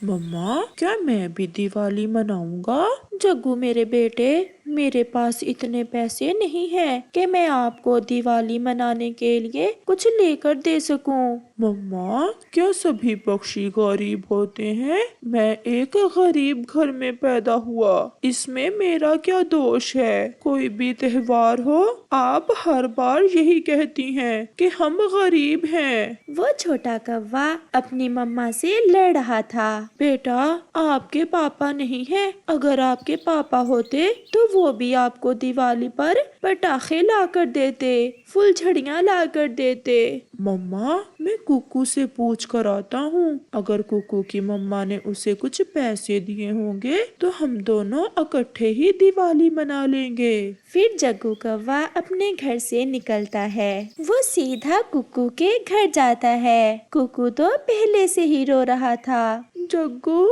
मम्मा, क्या मैं भी दिवाली मनाऊंगा? जग्गू मेरे बेटे, मेरे पास इतने पैसे नहीं हैं कि मैं आपको दिवाली मनाने के लिए कुछ लेकर दे सकूं। मम्मा, क्या सभी पक्षी गरीब होते हैं? मैं एक गरीब घर में पैदा हुआ, इसमें मेरा क्या दोष है? कोई भी त्योहार हो, आप हर बार यही कहती हैं कि हम गरीब हैं। वो छोटा कौवा अपनी मम्मा से लड़ रहा था। बेटा, आपके पापा नहीं हैं। अगर आपके पापा होते तो वो भी आपको दिवाली पर पटाखे ला कर देते, फुलझड़ियाँ ला कर देते। मम्मा, मैं कुकू से पूछ कर आता हूँ। अगर कुकू की मम्मा ने उसे कुछ पैसे दिए होंगे तो हम दोनों इकट्ठे ही दिवाली मना लेंगे। फिर जग्गू कौवा अपने घर से निकलता है। वो सीधा कुकू के घर जाता है। कुकू तो पहले से ही रो रहा था। जग्गू,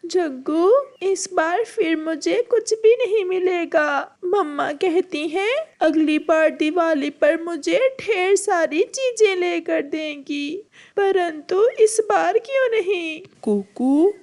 जग्गू, इस बार फिर मुझे कुछ भी नहीं मिलेगा। मम्मा कहती हैं अगली बार दिवाली पर मुझे ढेर सारी चीजें लेकर देंगी, परंतु इस बार क्यों नहीं? कुकू,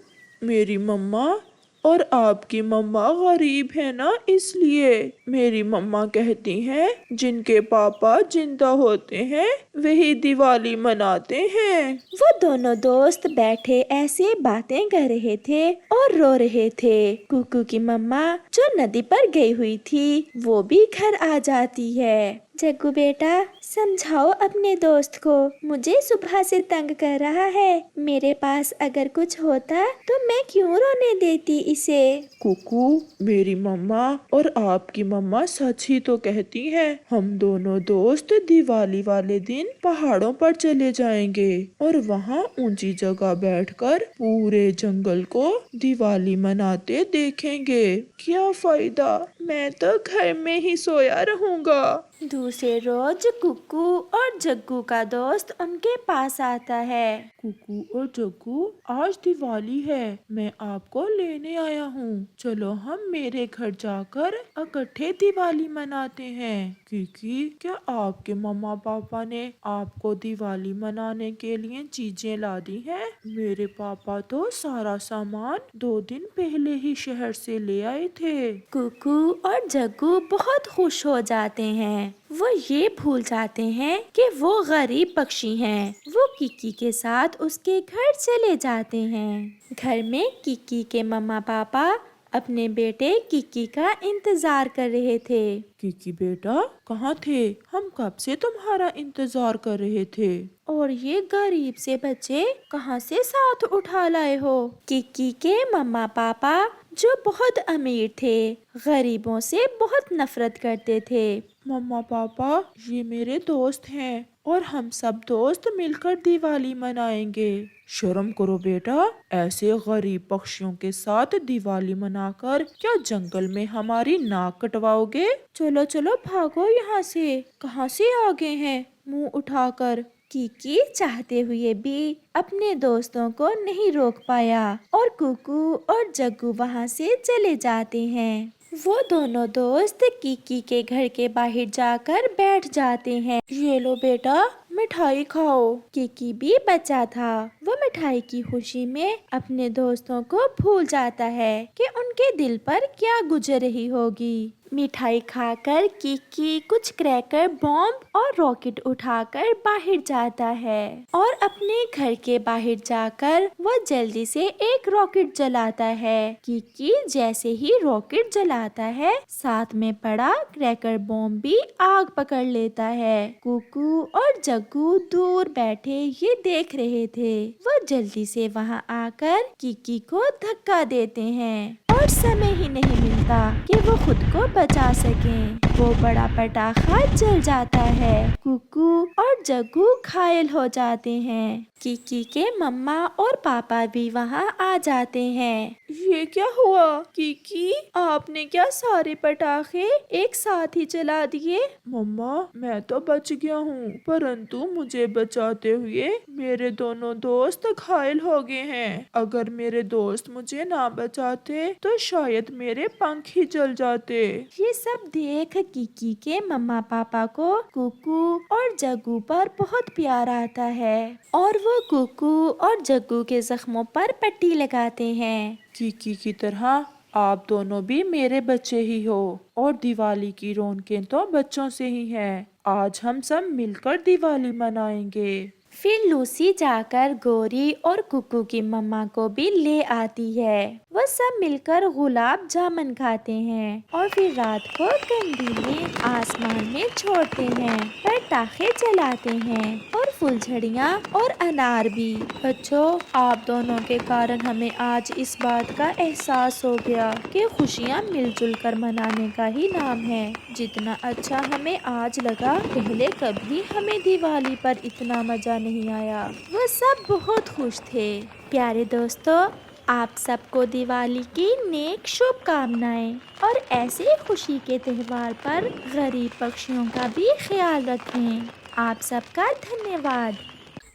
मेरी मम्मा और आपकी मम्मा गरीब है ना, इसलिए मेरी मम्मा कहती हैं जिनके पापा जिंदा होते हैं वही दिवाली मनाते हैं। वो दोनों दोस्त बैठे ऐसे बातें कर रहे थे और रो रहे थे। कुकू की मम्मा जो नदी पर गई हुई थी वो भी घर आ जाती है। जग्गू बेटा, समझाओ अपने दोस्त को, मुझे सुबह से तंग कर रहा है। मेरे पास अगर कुछ होता तो मैं क्यों रोने देती इसे। कुकू, मेरी मम्मा और आपकी मम्मा सच ही तो कहती हैं। हम दोनों दोस्त दिवाली वाले दिन पहाड़ों पर चले जाएंगे और वहाँ ऊंची जगह बैठकर पूरे जंगल को दिवाली मनाते देखेंगे। क्या फायदा, मैं तो घर में ही सोया रहूंगा। दूसरे रोज कुकू और जग्गू का दोस्त उनके पास आता है। कुकू और जग्गू, आज दिवाली है, मैं आपको लेने आया हूँ। चलो हम मेरे घर जाकर इकट्ठे दिवाली मनाते हैं। क्योंकि क्या आपके मम्मा पापा ने आपको दिवाली मनाने के लिए चीजें ला दी हैं? मेरे पापा तो सारा सामान 2 दिन पहले ही शहर से ले आए थे। कुकू और जग्गू बहुत खुश हो जाते हैं। वो ये भूल जाते हैं कि वो गरीब पक्षी हैं। वो किकी के साथ उसके घर चले जाते हैं। घर में किकी के मम्मा पापा अपने बेटे किकी का इंतजार कर रहे थे। किकी बेटा, कहाँ थे? हम कब से तुम्हारा इंतजार कर रहे थे। और ये गरीब से बच्चे कहाँ से साथ उठा लाए हो? किकी के मम्मा पापा जो बहुत अमीर थे, गरीबों से बहुत नफरत करते थे। मम्मा पापा, ये मेरे दोस्त हैं और हम सब दोस्त मिलकर दिवाली मनाएंगे। शर्म करो बेटा, ऐसे गरीब पक्षियों के साथ दिवाली मनाकर क्या जंगल में हमारी नाक कटवाओगे? चलो चलो भागो यहाँ से। कहाँ से आ गए हैं मुंह उठाकर? किकी चाहते हुए भी अपने दोस्तों को नहीं रोक पाया और कुकू और जग्गू वहाँ से चले जाते हैं। वो दोनों दोस्त किकी के घर के बाहर जाकर बैठ जाते हैं। ये लो बेटा, मिठाई खाओ। किकी भी बच्चा था। वो मिठाई की खुशी में अपने दोस्तों को भूल जाता है कि उनके दिल पर क्या गुजर रही होगी। मिठाई खाकर किकी कुछ क्रैकर, बॉम्ब और रॉकेट उठाकर बाहर जाता है और अपने घर के बाहर जाकर वो जल्दी से एक रॉकेट जलाता है। किकी जैसे ही रॉकेट जलाता है, साथ में पड़ा क्रैकर बॉम्ब भी आग पकड़ लेता है। कुकू और जग्गू दूर बैठे ये देख रहे थे। वो जल्दी से वहाँ आकर किकी को धक्का देते हैं और समय ही नहीं मिलता कि वो खुद को बचा सकें। वो बड़ा पटाखा जल जाता है। कुकू और जग्गू घायल हो जाते हैं। किकी के मम्मा और पापा भी वहाँ आ जाते हैं। ये क्या हुआ? किकी, आपने क्या सारे पटाखे एक साथ ही जला दिए? मम्मा, मैं तो बच गया हूँ, परंतु मुझे बचाते हुए मेरे दोनों दोस्त घायल हो गए हैं। अगर मेरे दोस्त मुझे ना बचाते तो शायद मेरे पंख ही जल जाते। ये सब देख किकी के मम्मा पापा को कुकू और जग्गू पर बहुत प्यार आता है और वो कुकू और जग्गू के जख्मों पर पट्टी लगाते हैं। किकी की तरह आप दोनों भी मेरे बच्चे ही हो और दिवाली की रौनकें तो बच्चों से ही हैं। आज हम सब मिलकर दिवाली मनाएंगे। फिर लूसी जाकर गोरी और कुकू की मम्मा को भी ले आती है। वो सब मिलकर गुलाब जामुन खाते हैं और फिर रात को कंदीलें आसमान में छोड़ते हैं, पटाखे जलाते हैं और फुलझड़ियाँ और अनार भी। बच्चों, आप दोनों के कारण हमें आज इस बात का एहसास हो गया कि खुशियाँ मिलजुल कर मनाने का ही नाम है। जितना अच्छा हमें आज लगा, पहले कभी हमें दिवाली पर इतना मजा नहीं आया। वो सब बहुत खुश थे। प्यारे दोस्तों, आप सबको दिवाली की नेक शुभकामनाएं और ऐसे खुशी के त्यौहार पर गरीब पक्षियों का भी ख्याल रखें। आप सबका धन्यवाद।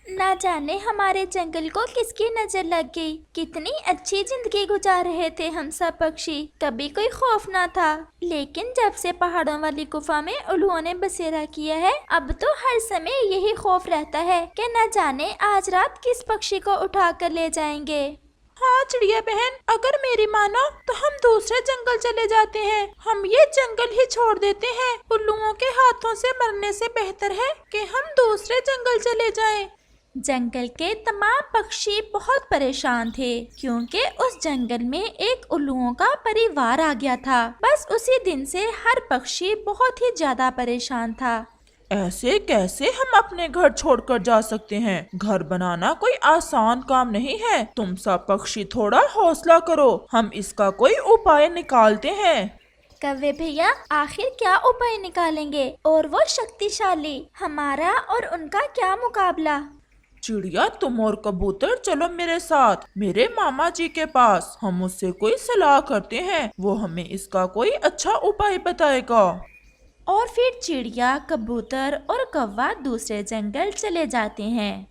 ना जाने हमारे जंगल को किसकी नजर लग गई। कितनी अच्छी जिंदगी गुजार रहे थे हम सब पक्षी, कभी कोई खौफ ना था। लेकिन जब से पहाड़ों वाली गुफा में उल्लुओं ने बसेरा किया है, अब तो हर समय यही खौफ रहता है कि न जाने आज रात किस पक्षी को उठा कर ले जाएंगे। हाँ चिड़िया बहन, अगर मेरी मानो तो हम दूसरे जंगल चले जाते हैं। हम ये जंगल ही छोड़ देते हैं। उल्लुओं के हाथों से मरने से बेहतर है कि हम दूसरे जंगल चले जाएं। जंगल के तमाम पक्षी बहुत परेशान थे क्योंकि उस जंगल में एक उल्लुओं का परिवार आ गया था। बस उसी दिन से हर पक्षी बहुत ही ज्यादा परेशान था। ऐसे कैसे हम अपने घर छोड़कर जा सकते हैं? घर बनाना कोई आसान काम नहीं है। तुम सब पक्षी थोड़ा हौसला करो, हम इसका कोई उपाय निकालते हैं। कौवे भैया, आखिर क्या उपाय निकालेंगे? और वो शक्तिशाली, हमारा और उनका क्या मुकाबला? चिड़िया, तुम और कबूतर चलो मेरे साथ, मेरे मामा जी के पास। हम उससे कोई सलाह करते हैं, वो हमें इसका कोई अच्छा उपाय बताएगा। और फिर चिड़िया, कबूतर और कौवा दूसरे जंगल चले जाते हैं।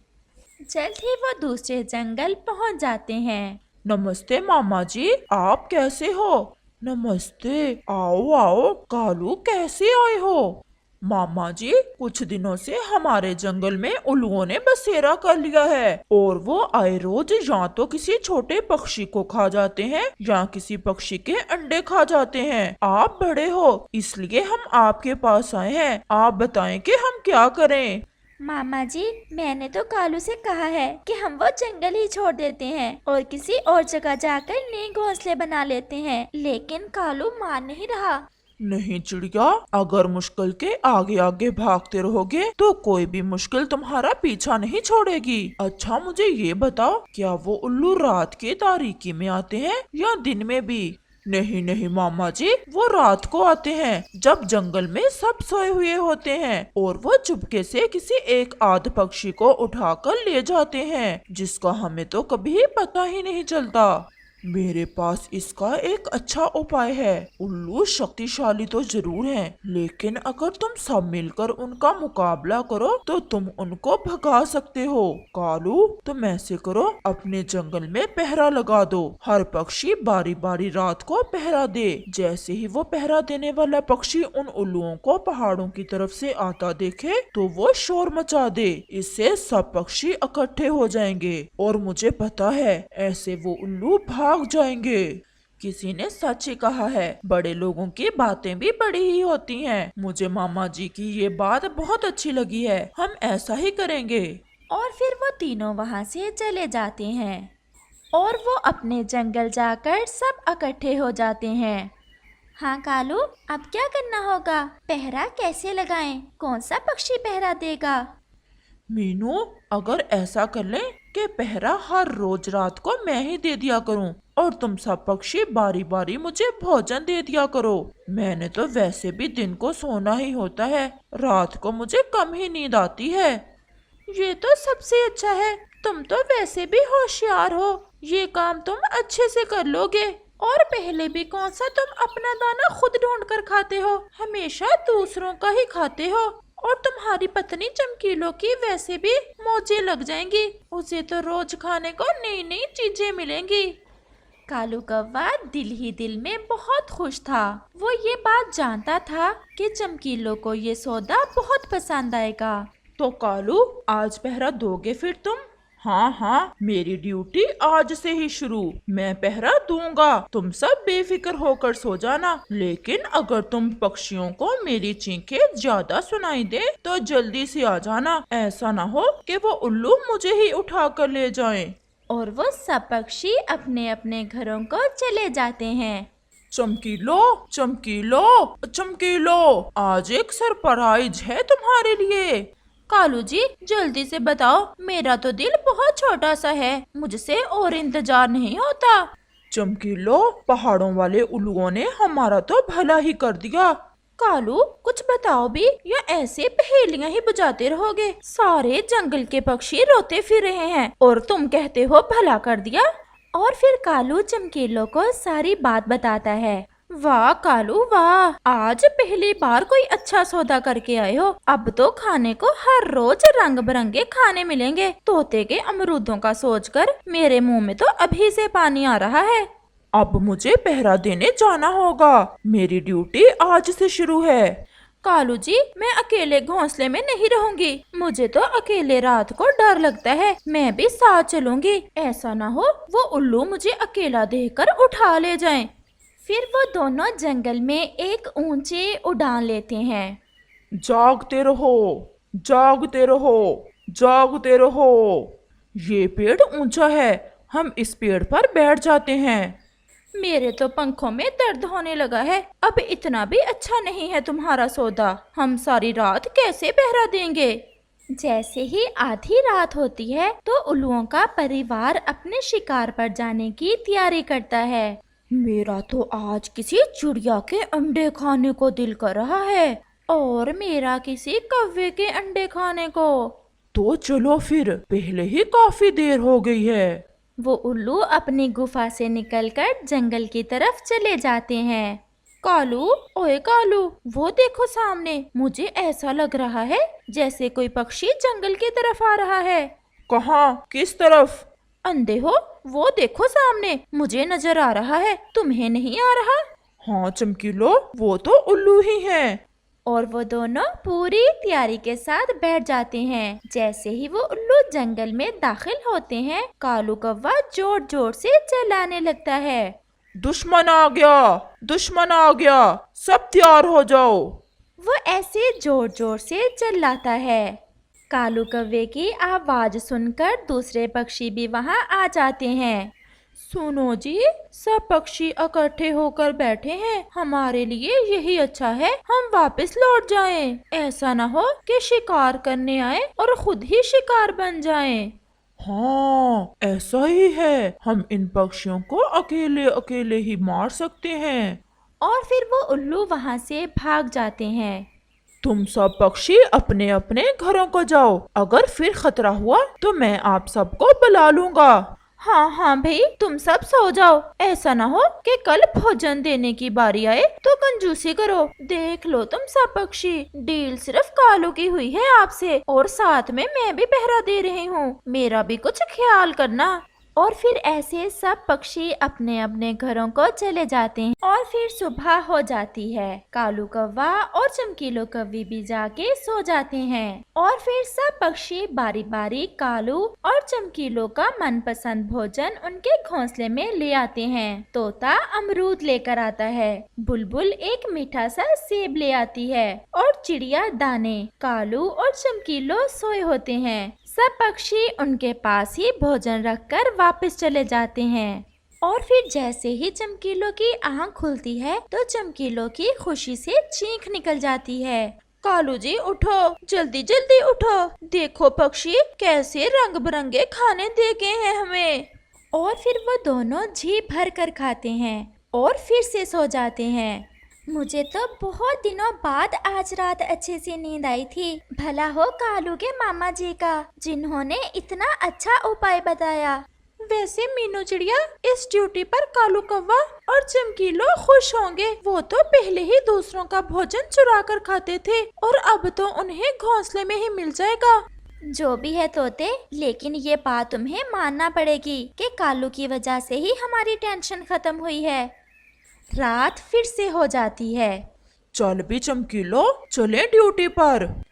जल्द ही वो दूसरे जंगल पहुंच जाते हैं। नमस्ते मामा जी, आप कैसे हो? नमस्ते, आओ आओ। कालू, कैसे आए हो? मामा जी, कुछ दिनों से हमारे जंगल में उल्लुओं ने बसेरा कर लिया है और वो आए रोज या तो किसी छोटे पक्षी को खा जाते हैं या किसी पक्षी के अंडे खा जाते हैं। आप बड़े हो, इसलिए हम आपके पास आए हैं। आप बताएं कि हम क्या करें। मामा जी, मैंने तो कालू से कहा है कि हम वो जंगल ही छोड़ देते हैं और किसी और जगह जाकर नए घोंसले बना लेते हैं, लेकिन कालू मान नहीं रहा। नहीं चिड़िया, अगर मुश्किल के आगे आगे भागते रहोगे तो कोई भी मुश्किल तुम्हारा पीछा नहीं छोड़ेगी। अच्छा मुझे ये बताओ, क्या वो उल्लू रात के तारीकी में आते हैं या दिन में भी? नहीं नहीं मामा जी, वो रात को आते हैं जब जंगल में सब सोए हुए होते हैं और वो चुपके से किसी एक आध पक्षी को उठाकर ले जाते हैं, जिसका हमें तो कभी पता ही नहीं चलता। मेरे पास इसका एक अच्छा उपाय है। उल्लू शक्तिशाली तो जरूर हैं, लेकिन अगर तुम सब मिलकर उनका मुकाबला करो तो तुम उनको भगा सकते हो। कालू, तुम ऐसे करो, अपने जंगल में पहरा लगा दो। हर पक्षी बारी बारी रात को पहरा दे। जैसे ही वो पहरा देने वाला पक्षी उन उल्लुओं को पहाड़ों की तरफ से आता देखे तो वो शोर मचा दे। इससे सब पक्षी इकट्ठे हो जाएंगे और मुझे पता है ऐसे वो उल्लू भाग जाएंगे। किसी ने सच ही कहा है, बड़े लोगों की बातें भी बड़ी ही होती हैं। मुझे मामा जी की ये बात बहुत अच्छी लगी है, हम ऐसा ही करेंगे। और फिर वो तीनों वहाँ से चले जाते हैं और वो अपने जंगल जाकर सब इकट्ठे हो जाते हैं। हाँ कालू, अब क्या करना होगा? पहरा कैसे लगाएं? कौन सा पक्षी पहरा देगा? मीनू, अगर ऐसा कर लें कि पहरा हर रोज रात को मैं ही दे दिया करूं और तुम सब पक्षी बारी बारी मुझे भोजन दे दिया करो। मैंने तो वैसे भी दिन को सोना ही होता है, रात को मुझे कम ही नींद आती है। ये तो सबसे अच्छा है, तुम तो वैसे भी होशियार हो, ये काम तुम अच्छे से कर लोगे। और पहले भी कौन सा तुम अपना दाना खुद ढूंढ कर खाते हो, हमेशा दूसरों का ही खाते हो। और तुम्हारी पत्नी चमकीलो की वैसे भी मौजें लग जाएंगी, उसे तो रोज खाने को नई नई चीजें मिलेंगी। कालू कौवा दिल ही दिल में बहुत खुश था। वो ये बात जानता था कि चमकीलो को ये सौदा बहुत पसंद आएगा। तो कालू, आज पहरा दोगे फिर तुम? हाँ हाँ, मेरी ड्यूटी आज से ही शुरू। मैं पहरा दूंगा, तुम सब बेफिक्र होकर सो जाना। लेकिन अगर तुम पक्षियों को मेरी चीखें ज्यादा सुनाई दे तो जल्दी से आ जाना। ऐसा ना हो कि वो उल्लू मुझे ही उठा कर ले जाएं। और वो सब पक्षी अपने अपने घरों को चले जाते हैं। चमकीलो, चमकीलो, चमकीलो, आज एक सरप्राइज है तुम्हारे लिए। कालू जी, जल्दी से बताओ, मेरा तो दिल बहुत छोटा सा है, मुझसे और इंतजार नहीं होता। चमकीलो, पहाड़ों वाले उल्लुओं ने हमारा तो भला ही कर दिया। कालू, कुछ बताओ भी, या ऐसे पहेलियां ही बुझाते रहोगे? सारे जंगल के पक्षी रोते फिर रहे हैं और तुम कहते हो भला कर दिया। और फिर कालू चमकीलो को सारी बात बताता है। वाह कालू वाह, आज पहली बार कोई अच्छा सौदा करके आए हो। अब तो खाने को हर रोज रंग बिरंगे खाने मिलेंगे। तोते के अमरूदों का सोचकर मेरे मुंह में तो अभी से पानी आ रहा है। अब मुझे पहरा देने जाना होगा, मेरी ड्यूटी आज से शुरू है। कालू जी, मैं अकेले घोंसले में नहीं रहूंगी। मुझे तो अकेले रात को डर लगता है। मैं भी साथ चलूंगी। ऐसा ना हो वो उल्लू मुझे अकेला देखकर उठा ले जाएं। फिर वो दोनों जंगल में एक ऊंची उड़ान लेते हैं। जागते रहो, जागते रहो, जागते रहो। ये पेड़ ऊंचा है, हम इस पेड़ पर बैठ जाते हैं। मेरे तो पंखों में दर्द होने लगा है। अब इतना भी अच्छा नहीं है तुम्हारा सौदा। हम सारी रात कैसे पहरा देंगे? जैसे ही आधी रात होती है तो उल्लुओं का परिवार अपने शिकार पर जाने की तैयारी करता है। मेरा तो आज किसी चिड़िया के अंडे खाने को दिल कर रहा है और मेरा किसी कौवे के अंडे खाने को। तो चलो फिर, पहले ही काफी देर हो गई है। वो उल्लू अपनी गुफा से निकलकर जंगल की तरफ चले जाते हैं। कालू, ओए कालू, वो देखो सामने। मुझे ऐसा लग रहा है जैसे कोई पक्षी जंगल की तरफ आ रहा है। कहाँ, किस तरफ? अंधे हो? वो देखो सामने, मुझे नजर आ रहा है, तुम्हें नहीं आ रहा? हाँ चमकीलो, वो तो उल्लू ही हैं। और वो दोनों पूरी तैयारी के साथ बैठ जाते हैं। जैसे ही वो उल्लू जंगल में दाखिल होते हैं, कालू कौवा जोर जोर से चिल्लाने लगता है। दुश्मन आ गया, दुश्मन आ गया, सब तैयार हो जाओ। वो ऐसे जोर जोर से चिल्लाता है। कालू कौवे की आवाज सुनकर दूसरे पक्षी भी वहाँ आ जाते हैं। सुनो जी, सब पक्षी इकट्ठे होकर बैठे हैं। हमारे लिए यही अच्छा है, हम वापस लौट जाएं। ऐसा ना हो कि शिकार करने आए और खुद ही शिकार बन जाएं। हाँ, ऐसा ही है। हम इन पक्षियों को अकेले अकेले ही मार सकते हैं। और फिर वो उल्लू वहाँ से भाग जाते हैं। तुम सब पक्षी अपने अपने घरों को जाओ। अगर फिर खतरा हुआ तो मैं आप सबको बुला लूंगा। हाँ हाँ भाई, तुम सब सो जाओ। ऐसा ना हो कि कल भोजन देने की बारी आए तो कंजूसी करो। देख लो तुम सब पक्षी, डील सिर्फ कालू की हुई है आपसे, और साथ में मैं भी पहरा दे रही हूँ। मेरा भी कुछ ख्याल करना। और फिर ऐसे सब पक्षी अपने अपने घरों को चले जाते हैं। और फिर सुबह हो जाती है। कालू कौवा और चमकीलो कौवी भी जाके सो जाते हैं। और फिर सब पक्षी बारी बारी कालू और चमकीलो का मनपसंद भोजन उनके घोंसले में ले आते हैं। तोता अमरूद लेकर आता है, बुलबुल एक मीठा सा सेब ले आती है और चिड़िया दाने। कालू और चमकीलो सोए होते हैं। सब पक्षी उनके पास ही भोजन रखकर वापस चले जाते हैं। और फिर जैसे ही चमकीलो की आंख खुलती है तो चमकीलो की खुशी से चीख निकल जाती है। कालू जी उठो, जल्दी जल्दी उठो, देखो पक्षी कैसे रंग बिरंगे खाने दे गए हैं हमें। और फिर वो दोनों जी भर कर खाते हैं और फिर से सो जाते हैं। मुझे तो बहुत दिनों बाद आज रात अच्छे से नींद आई थी। भला हो कालू के मामा जी का, जिन्होंने इतना अच्छा उपाय बताया। वैसे मीनू चिड़िया, इस ड्यूटी पर कालू कौवा और चमकीलो खुश होंगे। वो तो पहले ही दूसरों का भोजन चुरा कर खाते थे और अब तो उन्हें घोंसले में ही मिल जाएगा। जो भी है तोते, लेकिन ये बात तुम्हें मानना पड़ेगी कि कालू की वजह से ही हमारी टेंशन खत्म हुई है। रात फिर से हो जाती है। चल भी चमकीलो, चले ड्यूटी पर।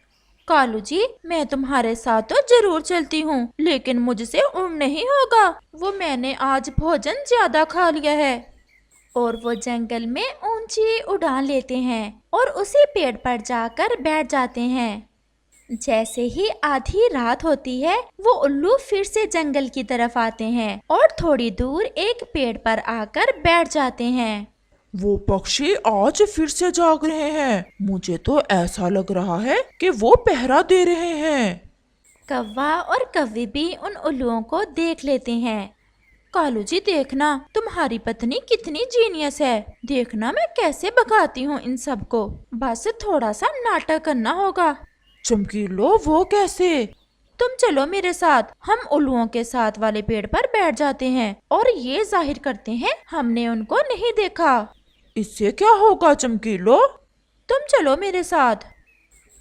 कालू जी, मैं तुम्हारे साथ तो जरूर चलती हूँ, लेकिन मुझसे उड़ नहीं होगा। वो मैंने आज भोजन ज्यादा खा लिया है। और वो जंगल में ऊंची उड़ान लेते हैं और उसी पेड़ पर जाकर बैठ जाते हैं। जैसे ही आधी रात होती है, वो उल्लू फिर से जंगल की तरफ आते हैं और थोड़ी दूर एक पेड़ पर आकर बैठ जाते हैं। वो पक्षी आज फिर से जाग रहे हैं। मुझे तो ऐसा लग रहा है कि वो पहरा दे रहे हैं। कौवा और कौवी भी उन उल्लुओं को देख लेते हैं। कालू जी, देखना तुम्हारी पत्नी कितनी जीनियस है। देखना मैं कैसे भगाती हूँ इन सबको। बस थोड़ा सा नाटक करना होगा। चमकीलो, वो कैसे? तुम चलो मेरे साथ। हम उल्लुओं के साथ वाले पेड़ पर बैठ जाते हैं और ये जाहिर करते हैं हमने उनको नहीं देखा। इससे क्या होगा चमकीलो? तुम चलो मेरे साथ।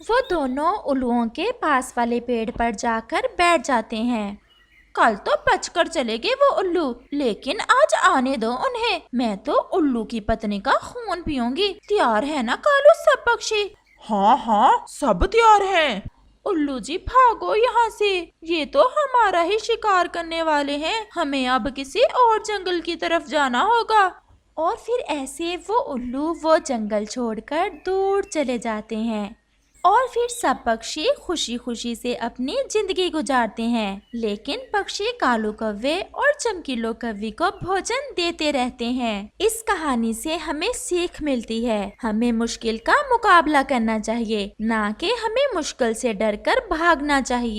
वो दोनों उल्लुओं के पास वाले पेड़ पर जाकर बैठ जाते हैं। कल तो बचकर चले गए वो उल्लू, लेकिन आज आने दो उन्हें। मैं तो उल्लू की पत्नी का खून पीऊंगी। तैयार है ना कालू सब पक्षी? हाँ हाँ, सब तैयार हैं। उल्लू जी, भागो यहाँ से। ये तो हमारा ही शिकार करने वाले हैं। हमें अब किसी और जंगल की तरफ जाना होगा। और फिर ऐसे वो उल्लू वो जंगल छोड़कर दूर चले जाते हैं। और फिर सब पक्षी खुशी खुशी से अपनी जिंदगी गुजारते हैं। लेकिन पक्षी कालू कौवे और चमकीलो कौवी को भोजन देते रहते हैं। इस कहानी से हमें सीख मिलती है, हमें मुश्किल का मुकाबला करना चाहिए, ना कि हमें मुश्किल से डरकर भागना चाहिए।